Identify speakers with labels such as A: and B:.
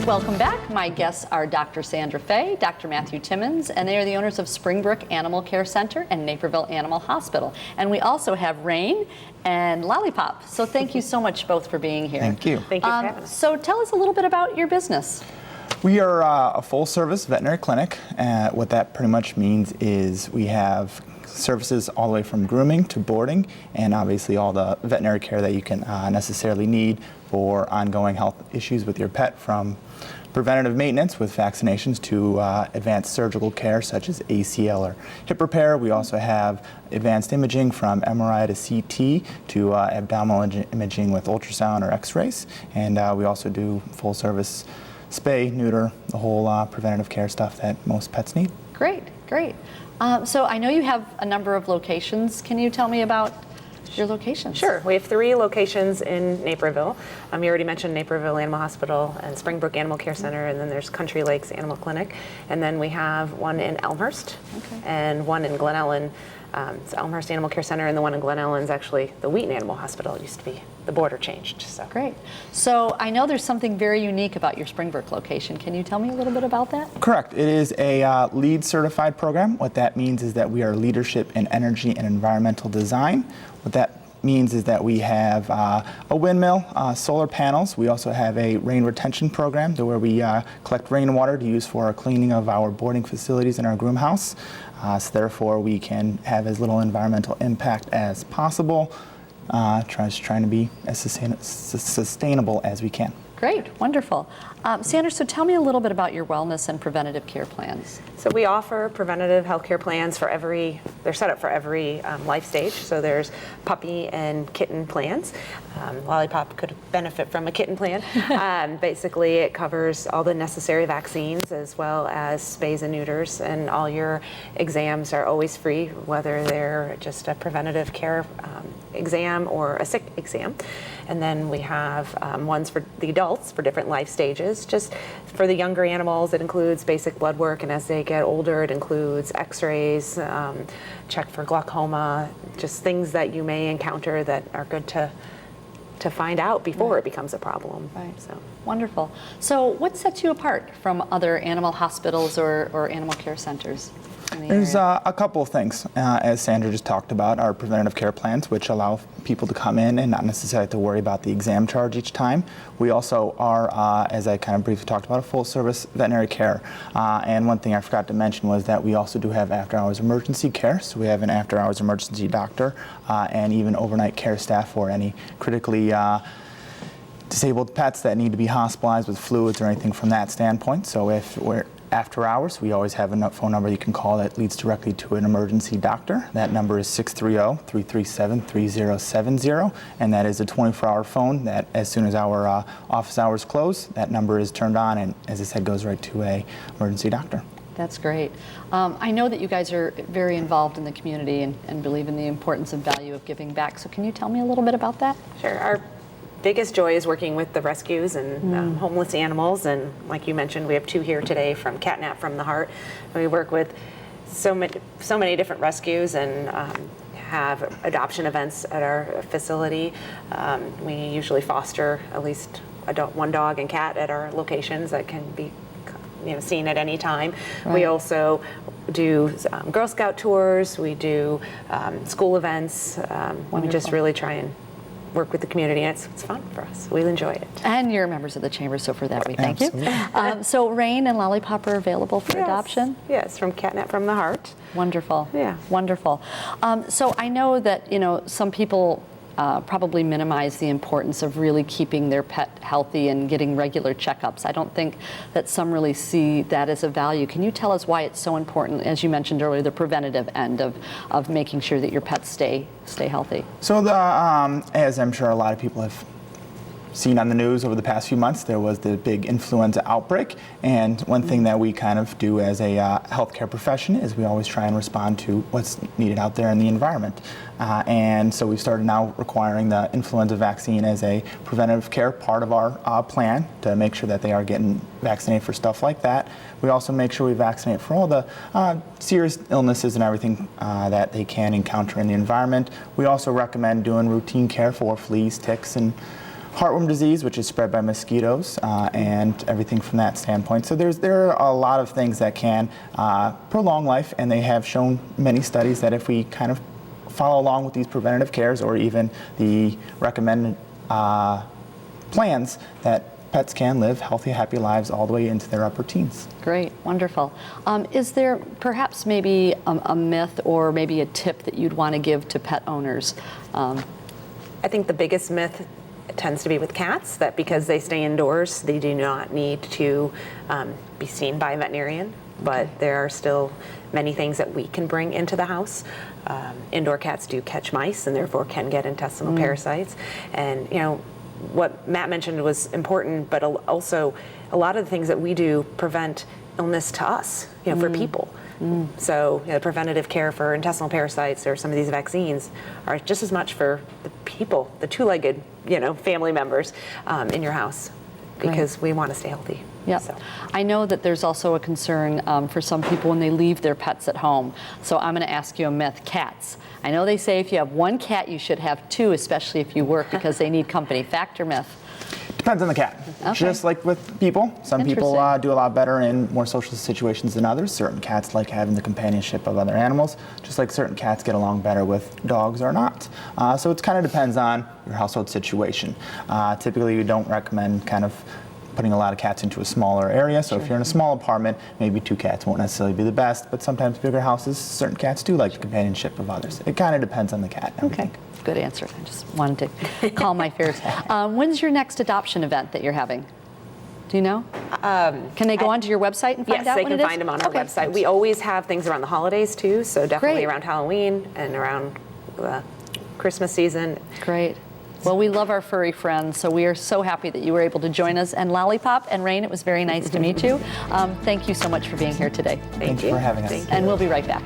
A: Welcome back. My guests are Dr. Sandra Fay, Dr. Matthew Timmons, and they are the owners of Springbrook Animal Care Center and Naperville Animal Hospital. And we also have Rain and Lollipop. So thank you so much both for being here.
B: Thank you.
C: Thank you for having us.
A: So tell us a little bit about your business.
B: We are a full-service veterinary clinic. What that pretty much means is we have services all the way from grooming to boarding, and obviously all the veterinary care that you can necessarily need for ongoing health issues with your pet, from preventative maintenance with vaccinations to advanced surgical care such as ACL or hip repair. We also have advanced imaging from MRI to CT to abdominal imaging with ultrasound or x-rays, and we also do full service spay, neuter, the whole preventative care stuff that most pets need.
A: Great, great. So I know you have a number of locations. Can you tell me about your locations?
C: Sure. We have 3 locations in Naperville. You already mentioned Naperville Animal Hospital and Springbrook Animal Care Center, and then there's Country Lakes Animal Clinic. And then we have one in Elmhurst and one in Glen Ellen. It's Elmhurst Animal Care Center, and the one in Glen Ellen is actually the Wheaton Animal Hospital. It used to be. The border changed. So.
A: Great. So I know there's something very unique about your Springbrook location. Can you tell me a little bit about that?
B: Correct. It is a LEED certified program. What that means is that we are leadership in energy and environmental design. What that means is that we have a windmill, solar panels. We also have a rain retention program where we collect rainwater to use for our cleaning of our boarding facilities and our groom house. So therefore we can have as little environmental impact as possible, trying to be as sustainable as we can.
A: Great, wonderful. Sandra, so tell me a little bit about your wellness and preventative care plans.
C: So we offer preventative healthcare plans for they're set up for every life stage. So there's puppy and kitten plans. Lollipop could benefit from a kitten plan. Basically, it covers all the necessary vaccines as well as spays and neuters, and all your exams are always free, whether they're just a preventative care exam or a sick exam. And then we have ones for the adults for different life stages. Just for the younger animals, it includes basic blood work, and as they get older, it includes x-rays, check for glaucoma, just things that you may encounter that are good to find out before it becomes a problem.
A: Right.
C: So.
A: Wonderful. So what sets you apart from other animal hospitals or animal care centers?
B: There's a couple of things, as Sandra just talked about, our preventative care plans, which allow people to come in and not necessarily have to worry about the exam charge each time. We also are, as I kind of briefly talked about, a full-service veterinary care. And one thing I forgot to mention was that we also do have after-hours emergency care. So we have an after-hours emergency doctor and even overnight care staff for any critically disabled pets that need to be hospitalized with fluids or anything from that standpoint. So if we're after hours, we always have a phone number you can call that leads directly to an emergency doctor. That number is 630-337-3070, and that is a 24-hour phone that as soon as our office hours close, that number is turned on and, as I said, goes right to an emergency doctor.
A: That's great. I know that you guys are very involved in the community and believe in the importance and value of giving back. So can you tell me a little bit about that?
C: Sure. Our biggest joy is working with the rescues and homeless animals, and like you mentioned, we have 2 here today from Catnap from the Heart. We work with so many different rescues and have adoption events at our facility. We usually foster at least one dog and cat at our locations that can be seen at any time. Right. We also do Girl Scout tours. We do school events. We just really try and work with the community, and it's fun for us. We'll enjoy it.
A: And you're members of the chamber, so for that we thank you. So Rain and Lollipop are available for adoption?
C: Yes, from Catnap from the Heart.
A: Wonderful.
C: Yeah.
A: Wonderful. So I know that some people probably minimize the importance of really keeping their pet healthy and getting regular checkups. I don't think that some really see that as a value. Can you tell us why it's so important, as you mentioned earlier, the preventative end of making sure that your pets stay healthy?
B: So as I'm sure a lot of people have seen on the news over the past few months, there was the big influenza outbreak, and one thing that we kind of do as a healthcare profession is we always try and respond to what's needed out there in the environment. And so we've started now requiring the influenza vaccine as a preventative care part of our plan to make sure that they are getting vaccinated for stuff like that. We also make sure we vaccinate for all the serious illnesses and everything that they can encounter in the environment. We also recommend doing routine care for fleas, ticks, and heartworm disease, which is spread by mosquitoes, and everything from that standpoint. So there are a lot of things that can prolong life, and they have shown many studies that if we kind of follow along with these preventative cares or even the recommended plans, that pets can live healthy, happy lives all the way into their upper teens.
A: Great, wonderful. Is there perhaps maybe a myth or maybe a tip that you'd want to give to pet owners?
C: I think the biggest myth tends to be with cats, that because they stay indoors, they do not need to be seen by a veterinarian. But there are still many things that we can bring into the house. Indoor cats do catch mice and therefore can get intestinal parasites. And what Matt mentioned was important, but also a lot of the things that we do prevent illness to us, for people. So preventative care for intestinal parasites or some of these vaccines are just as much for the people, the two-legged, family members in your house, because we want to stay healthy.
A: Yeah,
C: So.
A: I know that there's also a concern for some people when they leave their pets at home. So I'm going to ask you a myth. Cats. I know they say if you have one cat, you should have two, especially if you work, because they need company. Fact or myth?
B: Depends on the cat.
A: Okay.
B: Just like with people, some people
A: Interesting.
B: do a lot better in more social situations than others. Certain cats like having the companionship of other animals, just like certain cats get along better with dogs or not. So it kind of depends on your household situation. Typically, we don't recommend kind of putting a lot of cats into a smaller area. So if you're in a small apartment, maybe 2 cats won't necessarily be the best, but sometimes bigger houses, certain cats do like the companionship of others. It kind of depends on the cat.
A: Okay, good answer. I just wanted to calm my fears. When's your next adoption event that you're having? Do you know? Can they go onto your website and find
C: Yes,
A: out
C: they
A: when
C: can
A: it is?
C: find them on our
A: Okay.
C: website. We always have things around the holidays too, so definitely
A: Great.
C: around Halloween and around Christmas season.
A: Great. Well, we love our furry friends, so we are so happy that you were able to join us. And Lollipop and Rain, it was very nice to meet you. Thank you so much for being here today.
C: Thank
B: Thank you for having us.
C: Thank you.
A: And we'll be right back.